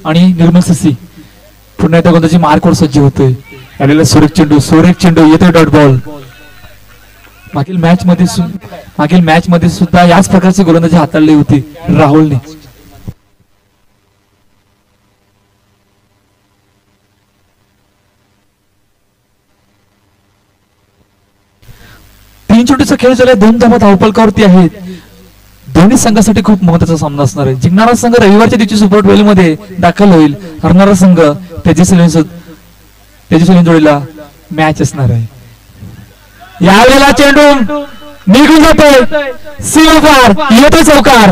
आणि निर्मल सीसी पुन्हा एकदा गोंदाची मार्कवर सज्ज होतोय. आलेला सुरेख चेंडू येतोय डॉट बॉल. मागील मॅच मध्ये सुद्धा याच प्रकारची गोलंदाजी हाताळली होती राहुलने. तीन चेंडूचा खेळ झाला. 2 धावा धावफलकावरती आहेत. दोन्ही संघासाठी खूप महत्त्वाचा सामना असणार आहे. जिंकणारा संघ रविवारच्या दिवशी सुपर 12 मध्ये दाखल होईल. हरणारा संघ तेजस्वी जोडीला मॅच असणार आहे. यावेळेला चेंडू निघून जातोय. सीमापार येतोय चौकार.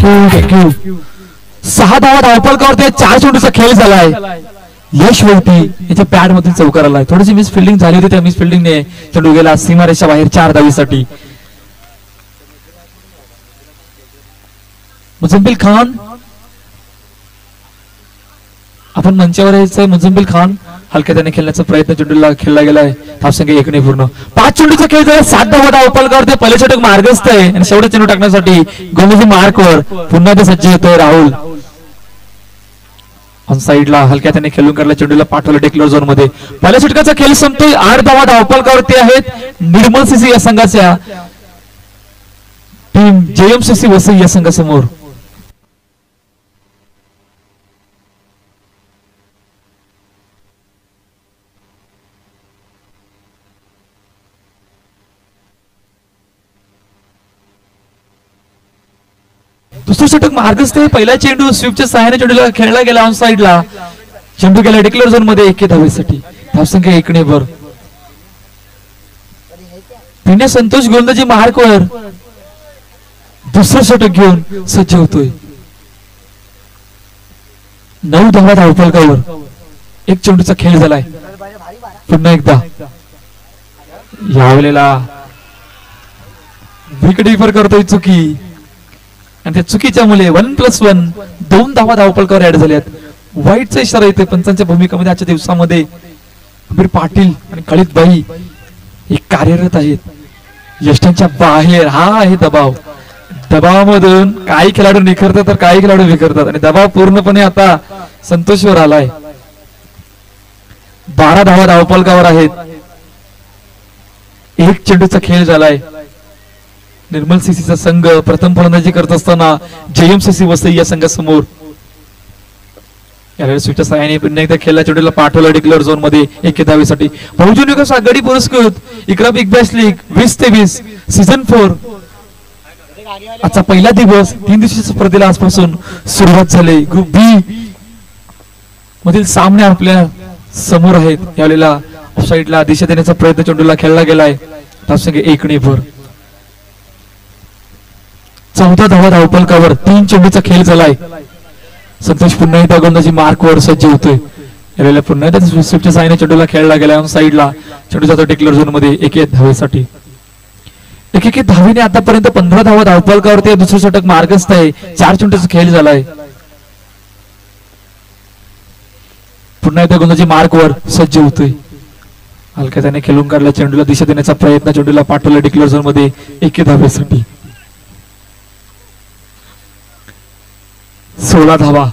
थँक्यू. 6 धावा धावफलकावरती 4 चेंडूचा खेळ झालाय. यश वैती याच्या पॅड मधून चौकार आलाय. थोडीशी मिस फिल्डिंग झाली होती. त्या मिस फिल्डिंगने चेंडू गेला सीमारेषा बाहेर 4 धावीसाठी. मुझम्मिल खान आपण मंचावर यायचंय. मुझम्मिल खान हलक्या त्याने खेळण्याचा प्रयत्न चेंडूला खेळला गेलाय. धावसंख्या 1 पूर्ण. 5 चेंडूचा खेळ झाला. 7 धावा धावफलकावरती पहिले षटक मार्गस्थ आहे आणि शेवटचा चेंडू टाकण्यासाठी गोलंदाजी मार्कवर पुन्हा ते सज्ज होतोय राहुल. ऑन साइडला हलक्या त्याने खेळून काढला. चेंडूला पाठवलं डेक्लर झोन मध्ये. पहिल्या षटकाचा खेळ संपतोय. 8 धावा धावफलकावरती आहेत निर्मल सीसी या संघाच्या. टीम जेएमसीसी वसई या संघासमोर. दुसरं षटक मार्गस्थ आहे. पहिला चेंडू स्वीपच्या सहाय्याने चेंडूला खेळला गेला. ऑन साइडला चेंडू गेला डेक्लर झोन मध्ये 1 धावेसाठी. धावसंख्या 1 पिण्या संतोष गोलंदाजी मार्कवर दुसरं षटक घेऊन सज्ज होतोय. 9 धावा धावफलकावर 1 चेंडूचा खेळ झालाय. पुन्हा एकदा यावेळेला विकेट कीपर करतोय चुकी आणि त्या चुकीच्या मुळे 1+1 2 धावा धावफलकावर ऍड झाल्यात. वाईटचा इशारा येतोय पंचांच्या भूमिकेमध्ये. आजच्या दिवसामध्ये अमीर पाटील आणि कळित बाई हे कार्यरत आहेत. यष्टांच्या बाहेर हा आहे दबाव. दबावामधून काही खेळाडू निखरतात तर काही खेळाडू विखरतात आणि दबाव पूर्णपणे आता संतोषवर आलाय. 12 धावा धावफलकावर आहेत. 1 चेंडूचा खेळ झालाय. निर्मल सीसीचा संघ प्रथम फलंदाजी करत असताना जेएमसीसी वसई या संघासमोर. यावेळी स्वीटच्या सहाय्याने पुन्हा एकदा खेळला. चेंडूला पाठवलं डिक्लेअर झोन मध्ये 1 धावेसाठी. बहुजन विकास आघाडी पुरस्कृत इकरा बिग बॅश लीग 2023 सीझन 4 आजचा पहिला दिवस. 3 दिवसाच्या स्पर्धेला आजपासून सुरुवात झाली. ग्रुप बी मधील सामने आपल्या समोर आहेत. यावेळेला ऑफसाइडला दिशा देण्याचा प्रयत्न चेंडूला खेळला गेलाय. धावसंख्या 1 14 धावा धावफलकावर 3 चेंडूचा खेळ झालाय. संतोष पुन्हा एकदा गोलंदाजी मार्कवर सज्ज होतोय. यावेळेला पुन्हा एकदा स्वीपच्या साईने चेंडूला खेळला गेलाय. ऑन साइडला चेंडू जातो डिक्लेअर झोन मध्ये 1 धावेसाठी. 1 धावेने आतापर्यंत 15 धावा धावफलकावरती दुसरं षटक मार्गस्थ आहे. 4 चेंडूचा खेळ झालाय. पुन्हा एकदा गोलंदाजी मार्कवर सज्ज होतोय. हलक्या त्याने खेळून काढला. चेंडूला दिशा देण्याचा प्रयत्न चेंडूला पाठवलं डिक्लेअर झोन मध्ये 1 धावेसाठी. 16 धावा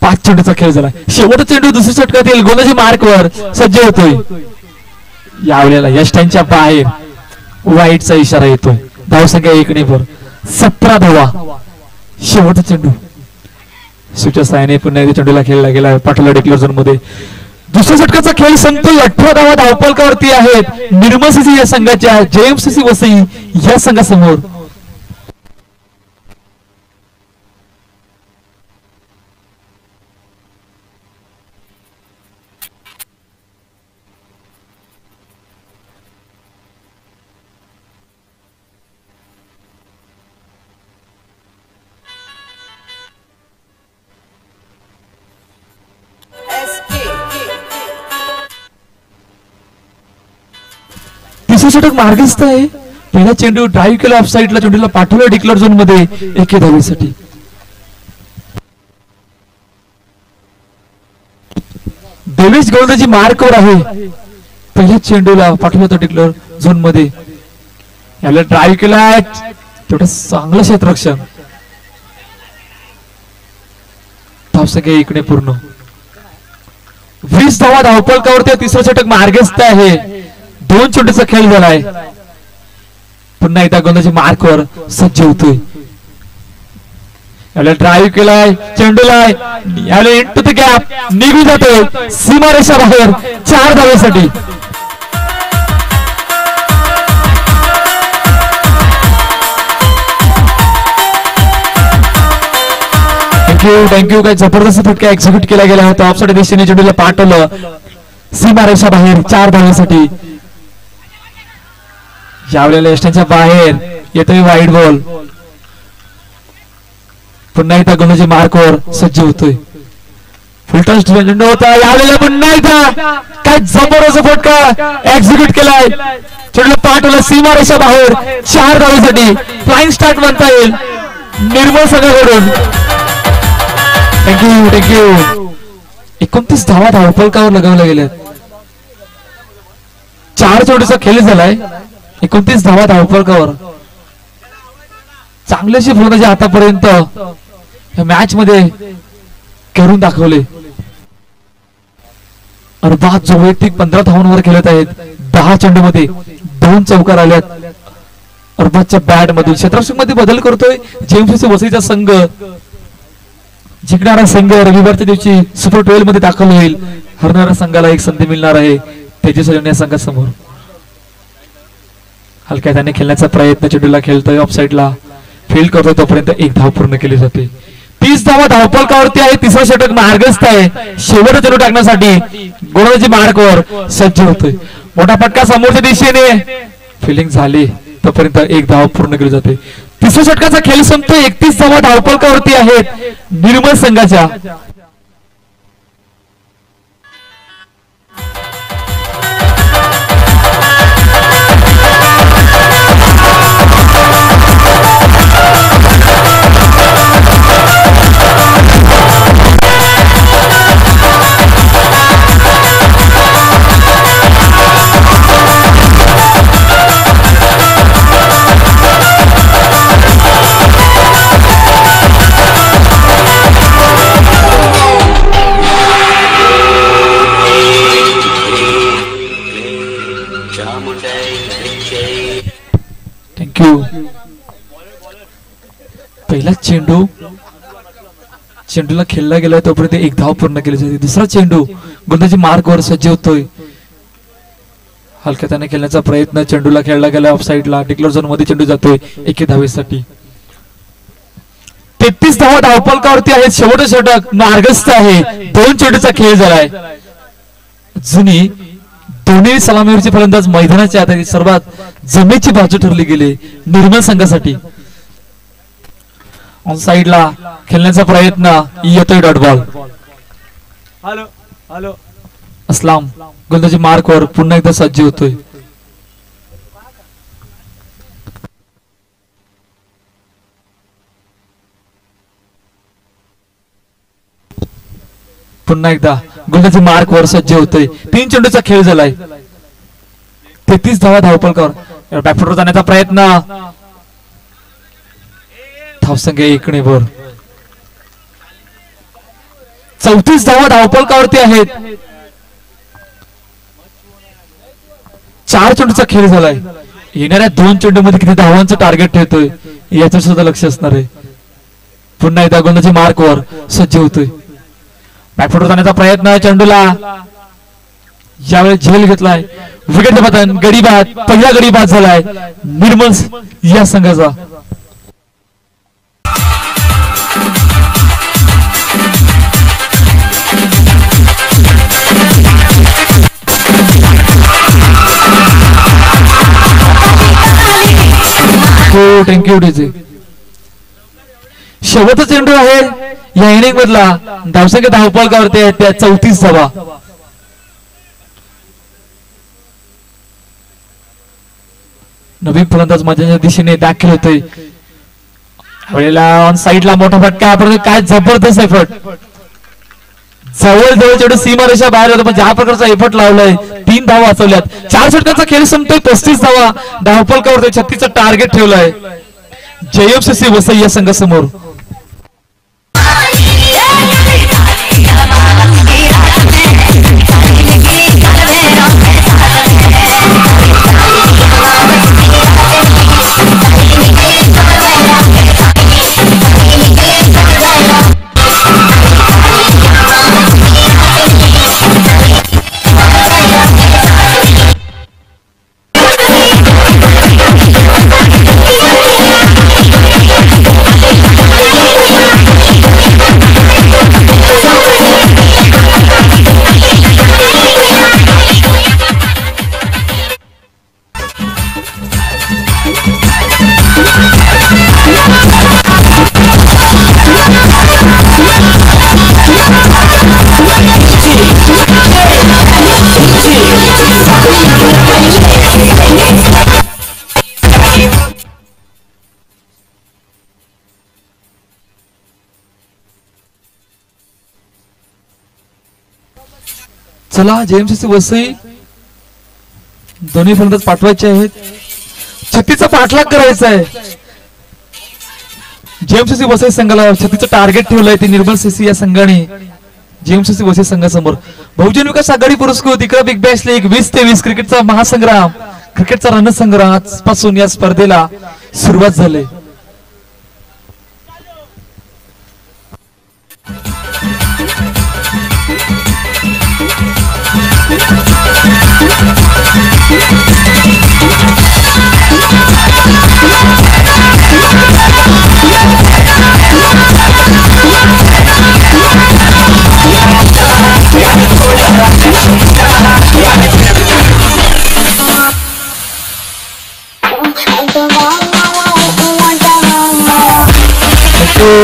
5 चेंडूचा खेळ झाला. शेवटचा चेंडू दुसऱ्या षटकातील गोलंदाजी मार्कवर सज्ज होतोय. यावेळेला यष्टांच्या बाहेर वाईटचा इशारा येतोय. धावसंख्या 1 17 धावा. शेवटचा चेंडू स्वीपच्या साहाय्याने पुन्हा एकदा चेंडूला खेळला गेला. पाठवला डिक्लेअर झोन मध्ये. दुसऱ्या षटकाचा खेळ संपतोय. 18 धावा धावफलकावरती आहेत निर्मल सीसी या संघाच्या जेएमसीसी वसई या संघासमोर. तिसरं षटक मार्गस्थ आहे. पहिला चेंडू ड्राईव्ह केला ऑफ साइडला. चेंडूला पाठवलं डिक्लेअर झोन मध्ये 1 धावेसाठी. डेव्हिस गोलंदाजी मार्कवर आहे. पहिल्या चेंडूला पाठवलं होतं डिक्लेअर झोन मध्ये. याला ड्राईव्ह केलाय, तेवढं चांगलं क्षेत्ररक्षण. धावसंख्या इकडे पूर्ण 20 धावा धावफलकावरती. तिसरं षटक मार्गस्थ आहे. 2 चेंडूचा खेळ झालाय. पुन्हा एकदा गोलंदाजी मार्कवर सज्ज होतोय. याला ड्राईव्ह केलाय, चेंडूला याला इंटू द गॅप निघून जातोय सीमारेषा बाहेर 4 धावेसाठी. थँक्यू. काय जबरदस्त फटका एक्झिक्यूट केला गेला होता. ऑफसाइड दिशेने चेंडूला पाठवलं सीमारेषा बाहेर 4 धावेसाठी. यावेळेला यष्टांच्या बाहेर येतोय वाईड बॉल. पुन्हा एकदा गोलंदाजी मार्कवर सज्ज होतोय. फुलटॉस चेंडू होता. यावेळेला पुन्हा एकदा काय जबरदस्त फटका एक्झिक्यूट केलाय. चेंडूला पाठवलं सीमारेषा बाहेर 4 धावेसाठी. फ्लाइंग स्टार्ट म्हणता येईल निर्मळ संघाकडून. थँक्यू. 29 धावा धावफलकावर लगावल्या गेल्यात. 4 चेंडूचा खेळ झालाय. 29 धावा धावफलकावर. चांगल्याशी फलंदाजी आतापर्यंत या मॅच मध्ये करून दाखवले. अरबाज जो वैयक्तिक 15 धावांवर खेळत आहेत. 10 चेंडूमध्ये 2 चौकार आल्यात. अरबाजच्या बॅट मधून क्षेत्ररक्षक मध्ये बदल करतोय जेएमसी वसईचा संघ. जिंकणारा संघ रविवारच्या दिवशी सुपर 12 मध्ये दाखल होईल. हरणाऱ्या संघाला एक संधी मिळणार आहे तेजस्वी या संघासमोर. हलक्या त्याने खेळण्याचा प्रयत्न चेंडूला खेळतोय. ऑफसाइडला फील्ड करतोय तोपर्यंत 1 धाव पूर्ण केली जाते. 30 धावा धावफलकावरती आहे. तिसरं षटक मार्गस्थ आहे. शेवटचा चेंडू टाकण्यासाठी गोलंदाजी मार्कवर सज्ज होतोय. मोठा फटका समोरच्या दिशेने फिलिंग झाली तोपर्यंत 1 धाव पूर्ण केली जाते. तिसऱ्या षटकाचा खेळ संपतोय. 31 धावा धावफलकावरती आहेत निर्मळ संघाच्या. पहिला चेंडूला खेळला गेला तोपर्यंत 1 धाव पूर्ण केली जाते. दुसरा चेंडू गोलंदाजी मार्कवर सज्ज होतोय. हलक्या त्याने खेळण्याचा प्रयत्न चेंडूला खेळला गेला. ऑफसाइडला डिक्लेअर झोन मध्ये चेंडू जातोय 1 धावेसाठी. 33 धावा धावफलकावरती आहेत. शेवटचं षटक मार्गस्थ आहे. 2 चेंडूचा खेळ झालाय. जुनी दोन्ही सलामीवरचे फलंदाज मैदानाच्या आता सर्वात जमेची बाजू ठरली गेली निर्मळ संघासाठी. ऑन साइडला खेळण्याचा प्रयत्न येतोय. Dot ball. हॅलो असलाम गोलंदाजी मार्कवर पुन्हा एकदा सज्ज होतोय. पुन्हा एकदा गोलंदाजी मार्कवर सज्ज होतोय. 3 चेंडूचा खेळ झालाय. 33 धावा धावफलकावर. बॅकफुटवर जाण्याचा प्रयत्न. धावसंख्या इकडे वर 34 धावा धावफलकावरती आहेत. 4 चेंडूचा खेळ झालाय. येणाऱ्या 2 चेंडूमध्ये किती धावांचं टार्गेट ठेवतोय याच्यावर सुद्धा लक्ष असणार आहे. पुन्हा एकदा गोलंदाजी मार्कवर सज्ज होतोय. बॅकफुटवर जाण्याचा प्रयत्न. चेंडूला यावेळी झेल घेतलाय. विकेटचं पतन. गडी बाद. पहिला गडी बाद झालाय निर्मळ या संघाचा. Thank you DJ. शेवटचा चेंडू आहे या इनिंग मधला. धावसंख्या धावफलकावरती आहे त्या 34 धावा. नवीन फलंदाज माझ्या दिशेने दाखल होतोय. वेळेला ऑन साइडला मोठा फटका. काय जबरदस्त एफर्ट. जवळ चेंडू सीमारेषा बाहेर होतो, पण ज्या प्रकारचा एफर्ट लावलाय 3 धावा वाचवल्यात. 4 षटकांचा खेळ संपतोय, 35 धावा धावफलकावर 36चं टार्गेट ठेवलंय जेएमसीसी वसई या संघासमोर. चला जेएमसीसी वसई दोन्ही फलंदाज पाठवायचे आहेत. 36चा पाठलाग करायचा आहे. जेएमसीसी वसई संघाला 36चं टार्गेट ठेवलंय ते निर्मल सीसी या संघाने जेएमसीसी वसई संघासमोर. बहुजन विकास आघाडी पुरस्कृत इकडे बिग बॅश लीग 20-23 क्रिकेटचा महासंग्राम, क्रिकेटचा रणसंग्राम आजपासून या स्पर्धेला सुरुवात झाली.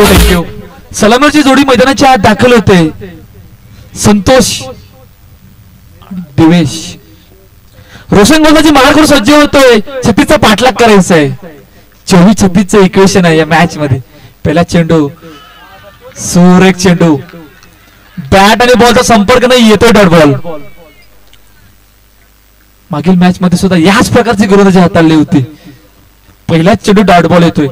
थँक्यू. सलामीची जोडी मैदानाच्या आत दाखल होते. संतोष दिवेश रोशन गोलंदाजी मार करून सज्ज होतोय. 36चा पाठलाग करायचा आहे. 24-36चं इक्वेशन आहे या मॅच मध्ये. पहिला चेंडू सुरेख चेंडू, बॅट आणि बॉलचा संपर्क नाही, येतोय डॉट बॉल. मागील मॅच मध्ये सुद्धा याच प्रकारची गोलंदाजी हाताळली होती. पहिलाच चेंडू डॉट बॉल येतोय.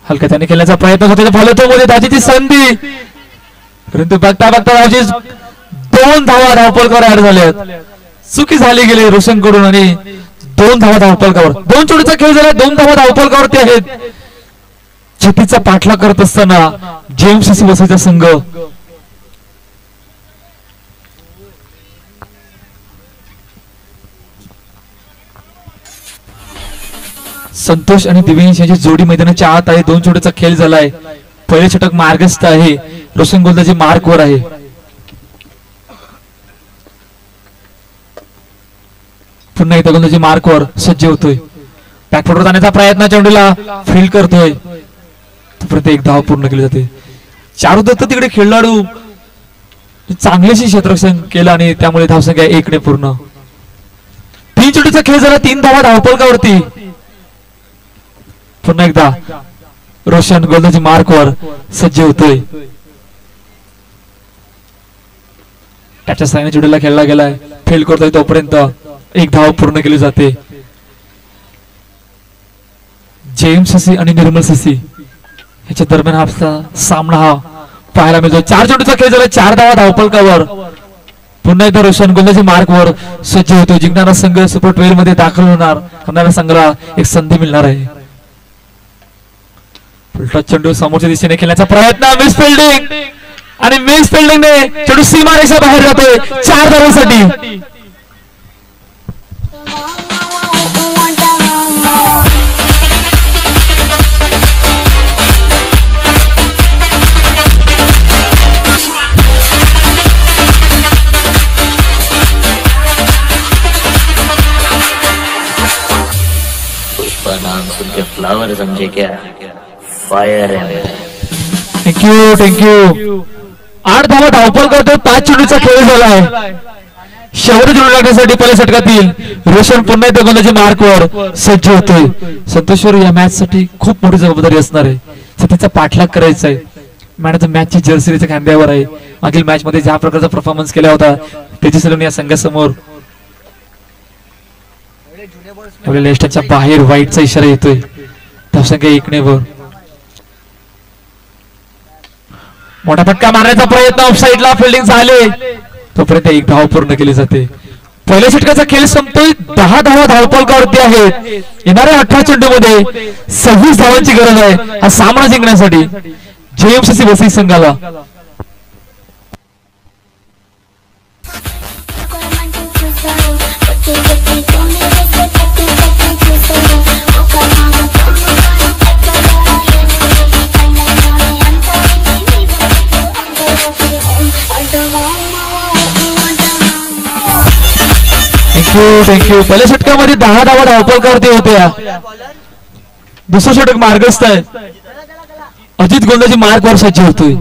हलका त्याने खेळण्याचा प्रयत्न होतो, फॉलोतो मध्ये दाजीची संधी, परंतु बघता बघता दाजी 2 धावा धावफलकावर ऍड झाल्यात. चुकी झाली गेली रोशन कडून आणि 2 धावा धावफलकावर. 2 चेंडूचा खेळ झाला, 2 धावा धावफलकावरती आहेत. 36चा पाठलाग करत असताना जेएमसीसी वसईचा संघ संतोष आणि दिव्यांश यांची जोडी मैदानाच्या आत आहे. 2 चेंडूचा खेळ झालाय. पहिले षटक मार्गस्थ आहे. रोशन गोलंदाजी मार्कवर आहे. पुन्हा एकदा गोलंदाजी मार्कवर सज्ज होतोय. बॅकफुटवर जाण्याचा प्रयत्न, चेंडूला फील्ड करतोय. तोपर्यंत 1 धाव पूर्ण केली जाते. चारू दत्त तिकडे खेळाडू चांगलेशी क्षेत्ररक्षण केलं आणि त्यामुळे धावसंख्या 1 ने पूर्ण. 3 चेंडूचा खेळ झाला, 3 धावा धावफलकावरती. पुन्हा एकदा रोशन गोलंदाजी मार्कवर सज्ज होतोय. त्याच्या साईने चेंडूला खेळला गेलाय, फील्ड करतोय. तोपर्यंत 1 धाव पूर्ण केली जाते. जेएमसीसी आणि निर्मल सीसी याच्या दरम्यान हा सामना हा पाहायला मिळतो. 4 चेंडूचा खेळ झाला, 4 धावा धावफलकावर. पुन्हा एकदा रोशन गोलंदाजी मार्कवर सज्ज होतो. जिंकणारा संघ सुपर 12 मध्ये दाखल होणार. हरणाऱ्या संघाला एक संधी मिळणार आहे. उलटा चेंडू समोरच्या दिशेने खेळण्याचा प्रयत्न, मिस फिल्डिंग आणि मिस फिल्डिंगने चेंडू सीमारेषा बाहेर जातोय 4 धावांसाठी. फ्लावर समझे क्या, फायर है. थँक्यू. 8 धावा धावफल करतो. 5 चेंडूचा खेळ झालाय. शेवटच्या चेंडू लागण्यासाठी पहिल्या षटकातील रोशन पुन्हा एकदा गोलंदाजी मार्कवर सज्ज होतोय. संतोषवर या मॅच साठी खूप मोठी जबाबदारी असणार आहे. तिचा पाठलाग करायचा आहे. मॅन ऑफ द मॅचची जर्सी त्याच्या खांद्यावर आहे. मागील मॅच मध्ये ज्या प्रकारचा परफॉर्मन्स केला होता त्याची सलून या संघासमोर. आपल्या लेस्टरच्या बाहेर व्हाईटचा इशारा येतोय. धावसंख्या 1 वर. मोठा फटका मारण्याचा प्रयत्न ऑफसाईडला फिल्डिंग झाले तोपर्यंत 1 धाव पूर्ण केली जाते. पहिल्या षटकाचा खेळ संपतोय. 10 धावा धावपलकावरती आहेत. येणाऱ्या 18 चेंडूमध्ये 26 धावांची गरज आहे हा सामना जिंकण्यासाठी जेएमसीसी वसई संघाला. थँक्यू. पहिल्या षटकामध्ये 10 धावा धावपलकावरती होत्या. दुसरं षटक मार्गस्थ आहे. अजित गोंदाजी मार्कवर सज्ज होतोय.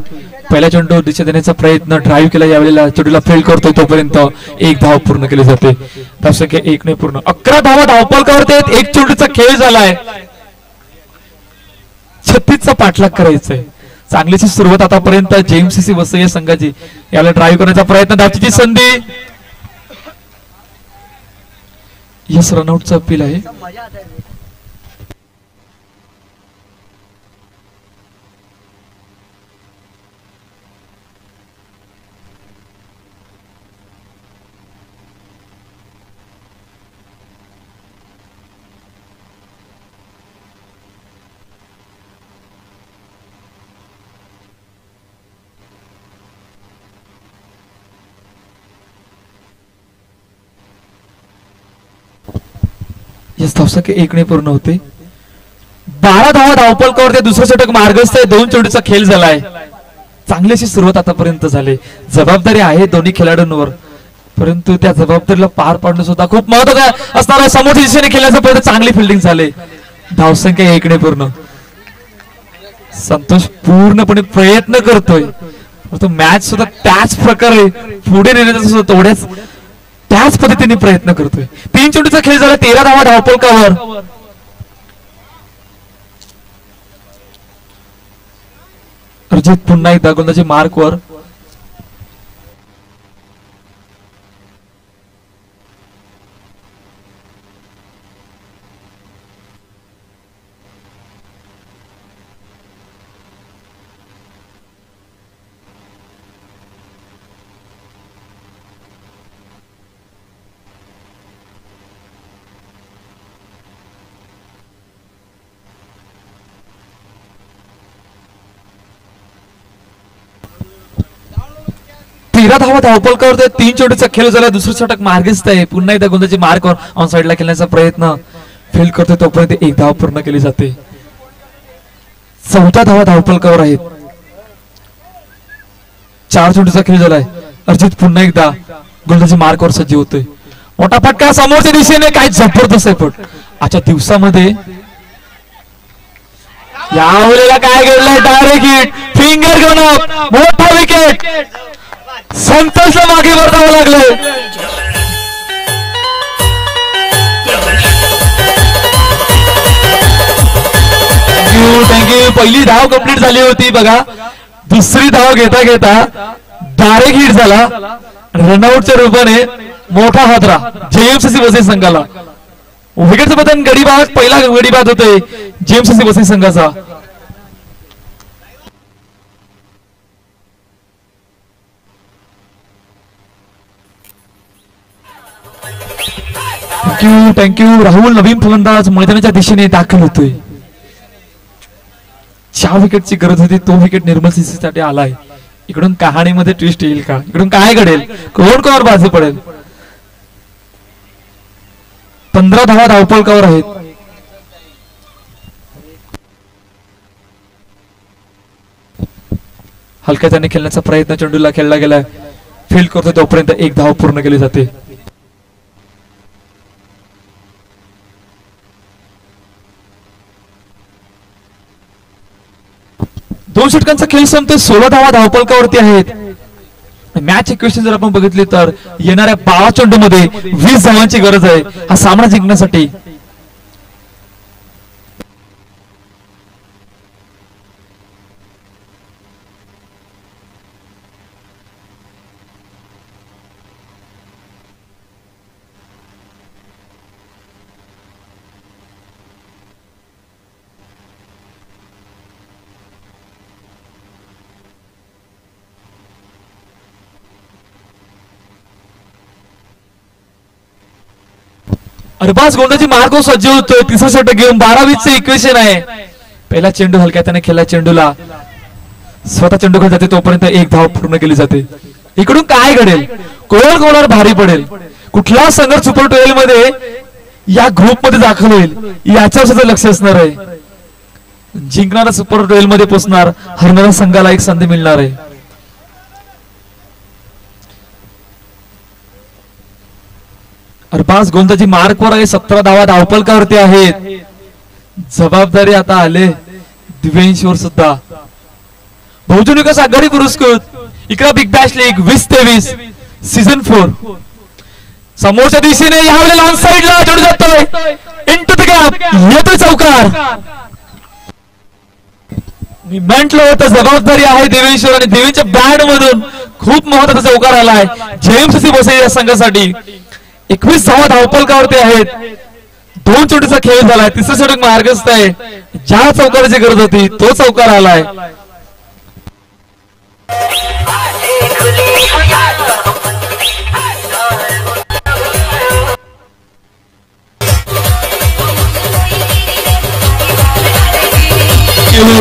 पहिला चेंडू दिशा देण्याचा प्रयत्न ड्राईव्ह केला यावेळेला चेंडूला फेल करतोय तोपर्यंत 1 धाव पूर्ण केली जाते. धावसंख्या 1 ने पूर्ण. 11 धावा धावपलकावरती आहेत. 1 चेंडूचा खेळ झालाय. 36चा पाठलाग करायचाय. चांगलीची सुरुवात आतापर्यंत जेएमसीसी वसई या संघाची. याला ड्राईव्ह करण्याचा प्रयत्न. धावची संधी. यस रनआउटचा अपील आहे. धावसंख्या 1 ने पूर्ण होते. 12 धावा धावपलकावरती दुसरं षटक मार्गस्थ आहे. 2 चेंडूचा खेळ झालाय. चांगली अशी सुरुवात आतापर्यंत झाली. जबाबदारी आहे दोन्ही खेळाडूंवर परंतु त्या जबाबदारीला पार पाडणं सुद्धा खूप महत्त्वाचं असणार आहे. समोरच्या दिशेने खेळण्याचा प्रयत्न. चांगली फिल्डिंग झाली. धावसंख्या 1 ने पूर्ण. संतोष पूर्णपणे प्रयत्न करतोय मॅच सुद्धा त्याच प्रकारे पुढे नेण्याचा सुद्धा तेवढ्याच त्याच पद्धतीने प्रयत्न करतोय. 3 चेंडूचा खेळ झाला. 13 धावा धावपलकावर. अर्जित पुन्हा एकदा गोलंदाजी मार्कवर. धावा धावपलकावर 3 चेंडूचा खेळ झाला. दुसरं षटक मार्गस्थ आहे. पुन्हा एकदा गोलंदाजी मार्कवर ऑन साइडला खेळण्याचा प्रयत्न फेल करतोय तोपर्यंत 1 धाव पूर्ण केली जाते. 14 धावा धावपलकावर आहेत. 4 चेंडूचा खेळ झालाय. अर्जित पुन्हा एकदा गोलंदाजी मार्कवर सज्ज होतोय. मोठा फटका समोरच्या दिशेने. काय जबरदस्त आहे पण आजच्या दिवसामध्ये यावेळेला काय घडलंय. Direct hit. Finger gun up. मोठा विकेट. संतोषला मागे वरतावं लागलं. थँक्यू. पहिली धाव कंप्लीट झाली होती बघा. दुसरी धाव घेता घेता डायरेक्ट हिट झाला. रनआउटच्या रूपाने मोठा हादरा जेएमसीसी वसई संघाला. विकेटचं पतन गडीबाद. पहिला गडीबाद होतोय जेएमसीसी वसई संघाचा. थँक्यू. राहुल नवीन फलंदाज मैदानाच्या दिशेने दाखल होतोय. 4 विकेटची गरज होती. तो विकेट निर्मल सीसीसाठी आलाय. इकडून कहाणीमध्ये ट्विस्ट येईल का. इकडून काय घडेल. कोण कोणावर बाजी पडेल. 15 धावा धावपलकावर आहेत. हलक्या त्याने खेळण्याचा प्रयत्न चेंडूला खेळला गेलाय. फील्ड करतो तोपर्यंत 1 धाव पूर्ण केली जाते. 2 षटकांचा खेळ संपतोय. 16 धावा धावपलकावरती आहेत. मॅच इक्वेशन जर आपण बघितली तर येणाऱ्या 12 चेंडूमध्ये 20 धावांची गरज आहे हा सामना जिंकण्यासाठी. अरबाज गोंदाची मार्ग सज्ज होतोय. तिसरा षटक घेऊन 12-20 इक्वेशन आहे. पहिला चेंडू हलक्या त्याने खेळला. चेंडूला स्वतः चेंडू खेळ जाते तोपर्यंत एक धाव पूर्ण केली जाते. इकडून काय घडेल, कोण कोणावर भारी पडेल, कुठला संघ सुपर 12 मध्ये या ग्रुप मध्ये दाखल होईल याच्यावर सुद्धा लक्ष असणार आहे. जिंकणारा सुपर 12 मध्ये पोहोचणार, हरणाऱ्या संघाला एक संधी मिळणार आहे. अरबाज गोंदाची मार्कवर आहे. 17 धावा धावपलकावरती आहेत. जबाबदारी आता आले दिव्यांशीवर सुद्धा. बहुजन विकास आघाडी पुरस्कृत इकडा बिग बॅश लीग 20-23 सीझन 4 समोरच्या दिशेने यावेळेला ऑन साइडला जोड जातोय. इनटू द गॅप येतोय चौकार. मी म्हंटलं होतं जबाबदारी आहे देवेश्वर आणि देवीच्या बॅट मधून खूप महत्वाचा चौकार आलाय जेएमसीसी बसे या संघासाठी. 21 धावा धावपलकावरती आहेत. 2 चोटीचा खेळ झालाय. तिसरा षटक मार्गस्थ आहे. ज्या चौकाराची गरज होती तो चौकार आलाय.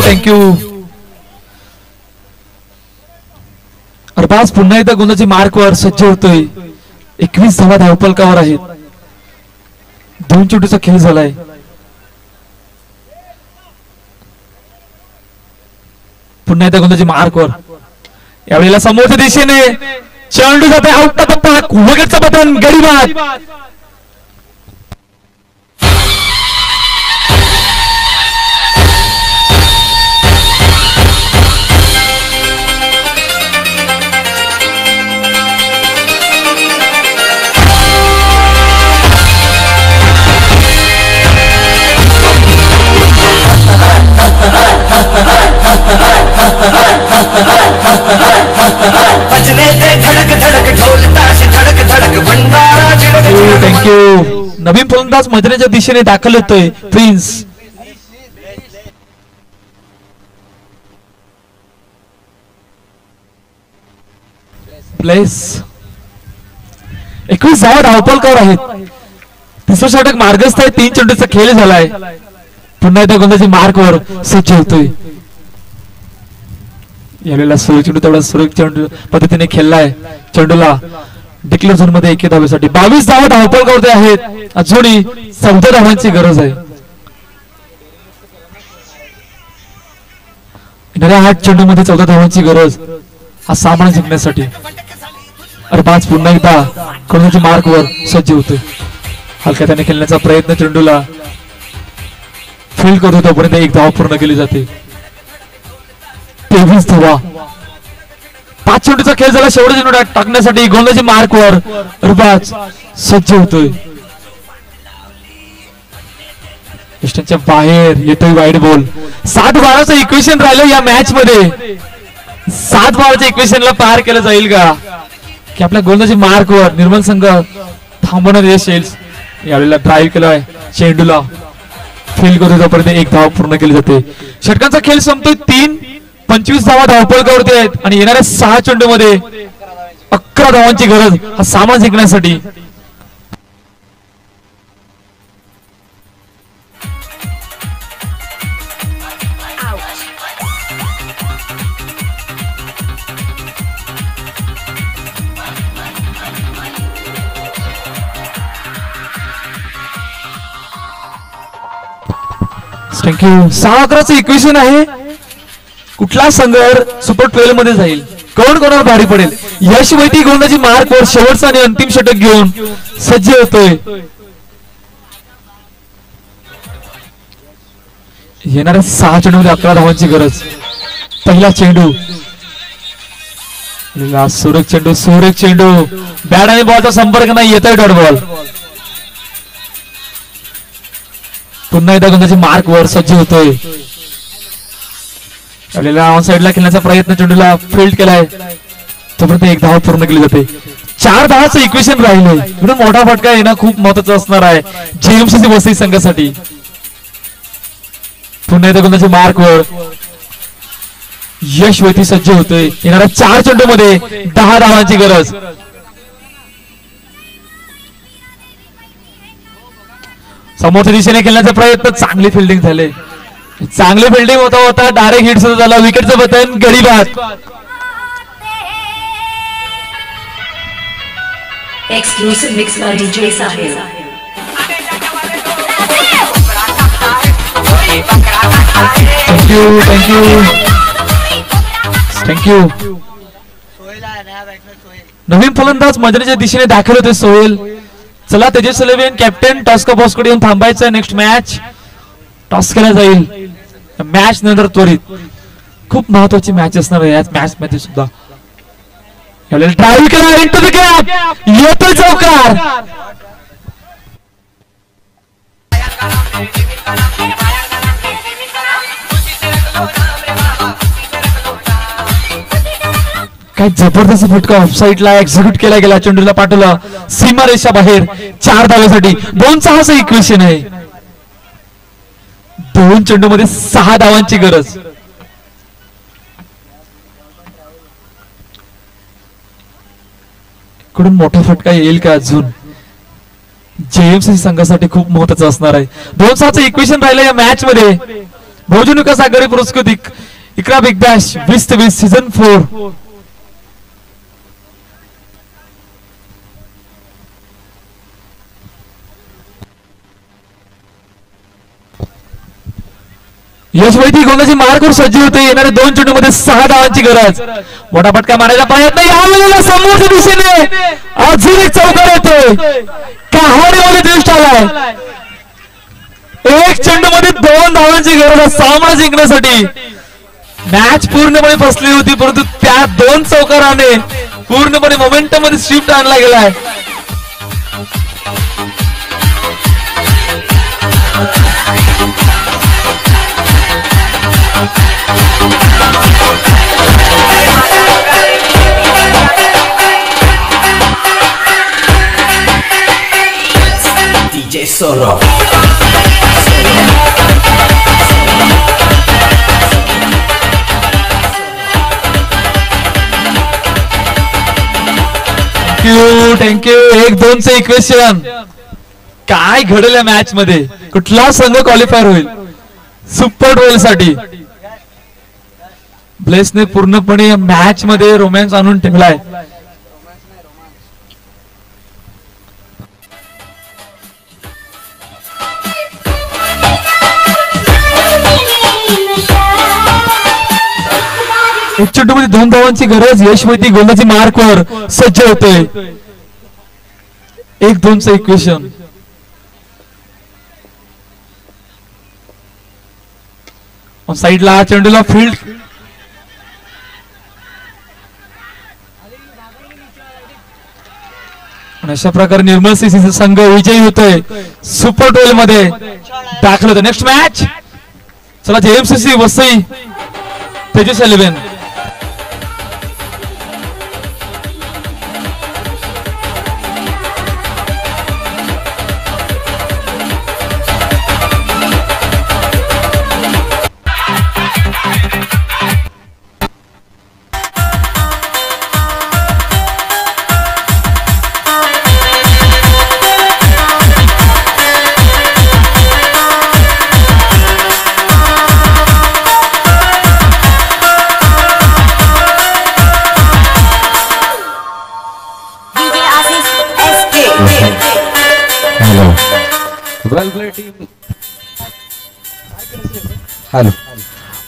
थँक्यू. अरबाज पुन्हा एकदा गोंदाची मार्कवर सज्ज होतोय. 21 धावा धावपलकावर आहेत. 2 चोटीचा खेळ झालाय. पुन्हा एकदा गोंदाची मार्कवर. यावेळेला समोरच्या दिशेने चेंडू जाते आउट ऑफ द पार्क. वगैरेचं बटन गडीबाद. थँक्यू. नवीन फलंदाज मैदानाच्या दिशेने दाखल होतोय प्रिन्स. प्लेस 21 धावा धावपलकावर आहेत. तिसरं षटक मार्गस्थ आहे. 3 चेंडूचा खेळ झालाय. पुन्हा एकदा गोंदाची मार्कवर सज्ज होतोय. यावेळेला सुरेख चेंडू तेवढा सुरेख चेंडू पद्धतीने खेळलाय. चेंडूला डिक्लेअर झोन मध्ये 1 धावेसाठी 22 धावा धावपलकावरती आहेत. अजूनही 14 धावांची गरज आहे. येणाऱ्या 8 चेंडू मध्ये 14 धावांची गरज हा सामना जिंकण्यासाठी. अरबाज पुन्हा एकदा गोंदाची मार्कवर सज्ज होतोय. हलक्या त्याने खेळण्याचा प्रयत्न. चेंडूला फील्ड करतो तोपर्यंत 1 धाव पूर्ण केली जाते. 23 धावा. 5 चेंडूचा खेळ झाला. शेवटचा चेंडू टाकण्यासाठी गोंदाची मार्कवर अरबाज सज्ज होतोय. इष्टांच्या बाहेर येतोय वाईड बॉल. 7-12चं इक्वेशन राहिलं या मॅच मध्ये. 7-12च्या इक्वेशनला पार केलं जाईल का की आपल्या गोंदाची मार्कवर निर्मल संघ थांबवण्यात यश येईल. यावेळेला ड्राईव्ह केलाय. चेंडूला फील्ड करतो तोपर्यंत 1 धाव पूर्ण केली जाते. षटकांचा खेळ संपतोय. 25 धावा धावपलकावरती आहेत आणि येणाऱ्या 6 चेंडू मध्ये 11 धावांची गरज हा सामना जिंकण्यासाठी. थँक्यू. 6-11चं इक्वेशन आहे. कुठला संघ सुपर 12 मध्ये जाईल, कोण कोणावर भारी पडेल. यश वैती गोंदाची मार्कवर शेवटचा आणि अंतिम षटक घेऊन सज्ज होतोय. येणाऱ्या 6 चेंडूमध्ये 11 धावांची गरज. पहिला चेंडू. सुरेख चेंडू बॅट आणि बॉलचा संपर्क नाही. येतोय डॉट बॉल. पुन्हा एकदा गोंदाची मार्कवर सज्ज होतोय. ऑन साइडला खेळण्याचा प्रयत्न. चेंडूला फील्ड केलाय तोपर्यंत 1 धाव पूर्ण केली जाते. 4 धावाचं इक्वेशन राहिलंय. म्हणून मोठा फटका येणं खूप महत्वाचं असणार आहे जेएमसीसी वसई संघासाठी. पुन्हा एकदा गोंदाची मार्कवर यश वैती सज्ज होतोय. येणाऱ्या 4 चेंडू मध्ये 10 धावांची गरज. समोरच्या दिशेने खेळण्याचा प्रयत्न, चांगली फिल्डिंग झाली, चांगली फिल्डिंग होता होता डायरेक्ट हिट सुद्धा झाला, विकेटचं बटन गडी बाद. Exclusive mix by DJ Sahil. Thank you. नवीन फलंदाज मैदानाच्या दिशेने दाखल होते सोहेल. चला तेजस 11 कॅप्टन टॉस का बॉस कडे येऊन थांबायचं. नेक्स्ट मॅच टॉस केला जाईल. मॅच नंतर त्वरित खूप महत्वाची मॅच असणार आहे याच मॅच मध्ये सुद्धा. ड्राईव्ह केला इंटू द गॅप, येतोय चौकार. काय जबरदस्त फटका ऑफसाईडला एक्झिक्यूट केला गेला. चेंडूला पाठवलं सीमारेषा बाहेर 4 धावांसाठी. 2-6 इक्वेशन आहे. 2 चेंडू मध्ये 6 धावांची गरज. कडून मोठा फटका येईल का अजून? जेएमसी संघासाठी खूप महत्वाचं असणार आहे. 2-6 इक्वेशन राहिलं या मॅच मध्ये. बहुजन विकास आघाडी पुरस्कृत इकरा बिग बॅश 20-20 सीझन 4. यश वैदिक गोलंदाजी मार करून सज्ज होते. येणाऱ्या 2 चेंडूमध्ये 6 धावांची गरज. मोठा फटका मारायचा प्रयत्न, यावेळेला समोरच्या दिशेने अजून एक चौकार येतोय. कहाणीवाले दृष्ट आलाय. 1 चेंडू मध्ये 2 धावांची गरज सामना जिंकण्यासाठी. मॅच पूर्णपणे फसली होती, परंतु त्या 2 चौकाराने पूर्णपणे मोमेंटम मध्ये शिफ्ट आणला गेलाय. DJ Solo. थँक्यू. 1-2 इक्वेशन. काय घडेल या मॅच मध्ये? कुठला संघ क्वालिफायर होईल सुपर 12 साठी? ब्लेसने पूर्णपणे मॅच मध्ये रोमॅन्स आणून ठेवलाय. एक चेंडू मध्ये 2 धावांची गरज. यश वैदिक गोलंदाजी मार्कवर सज्ज होतोय. 1-2 इक्वेशन. साईडला चेंडूला फील्ड. अशा प्रकारे निर्मल सीसीचा संघ विजयी होतोय. सुपर 12 मध्ये दाखल होतोय. Next match. चला जेएमसीसी वसई तेजस 11.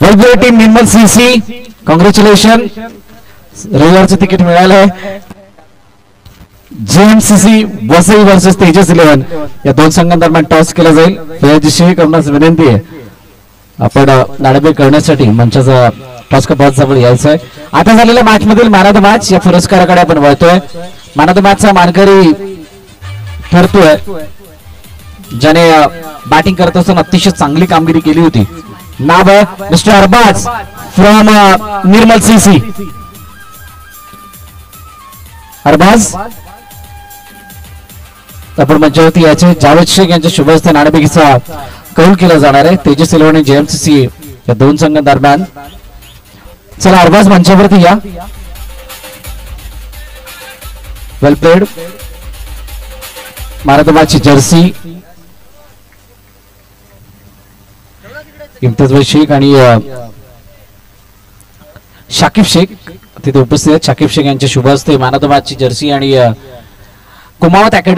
वेल प्लेड टीम निर्मल सीसी, कॉंग्रॅच्युलेशन. रविवारचं तिकीट मिळालंय. जेएमसीसी वसई वर्सेस तेजस 11 या 2 संघांदरम्यान टॉस केला जाईल. फेरदिशी करण्यास विनंती आहे. आपण नाणेफेक करण्यासाठी मंचाचा टॉस का बॉस जवळ यायचं आहे. आता झालेल्या मॅच मधील मॅन ऑफ द मॅच या पुरस्काराकडे आपण वळतोय. मॅन ऑफ द मॅचचा मानकरी ठरतोय ज्याने बॅटिंग करत असताना अतिशय चांगली कामगिरी केली होती. नाव आहे mister Arbaaz from Nirmal CC. Arbaaz आपण मंचावरती याचे. जावेद शेख यांच्या शुभ हस्ते नाणेफेकीचा कौल केला जाणार आहे तेजस 11 आणि जेएमसीसी या 2 संघांदरम्यान. चला अरबाज मंचावरती या. Well played. Man of the मॅचची जर्सी इम्तियाज शेख आणि शाकिब शेख तिथे उपस्थित आहेत. शाकिब शेख यांच्या शुभ हस्ते मॅन ऑफ द मॅचची जर्सी आणि कुमावत अकॅडमी